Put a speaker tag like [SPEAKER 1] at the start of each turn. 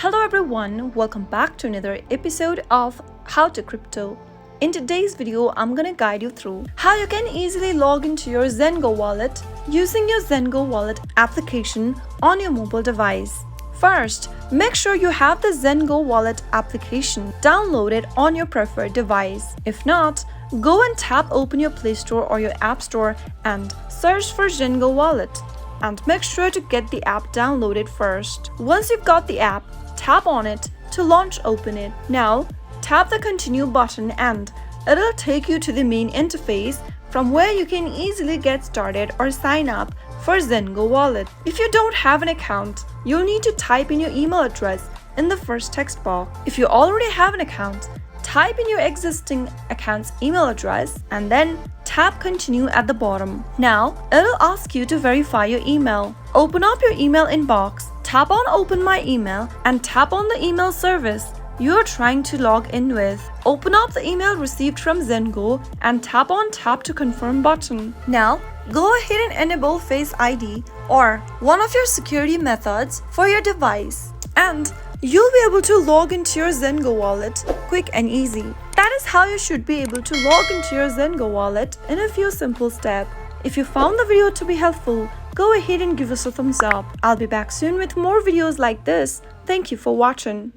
[SPEAKER 1] Hello everyone, welcome back to another episode of How to Crypto. In today's video, I'm gonna guide you through how you can easily log into your Zengo Wallet using your Zengo Wallet application on your mobile device. First, make sure you have the Zengo Wallet application downloaded on your preferred device. If not, go and tap open your Play Store or your App Store and search for Zengo Wallet. And make sure to get the app downloaded first. Once you've got the app, tap on it to open it. Now, tap the continue button and it'll take you to the main interface from where you can easily get started or sign up for Zengo Wallet. If you don't have an account, you'll need to type in your email address in the first text box. If you already have an account, type in your existing account's email address and then tap continue at the bottom. Now, it'll ask you to verify your email. Open up your email inbox, tap on open my email and tap on the email service you're trying to log in with. Open up the email received from Zengo and tap on tap to confirm button. Now, go ahead and enable Face ID or one of your security methods for your device. And you'll be able to log into your Zengo Wallet quick and easy. That is how you should be able to log into your Zengo Wallet in a few simple steps. If you found the video to be helpful, go ahead and give us a thumbs up. I'll be back soon with more videos like this. Thank you for watching.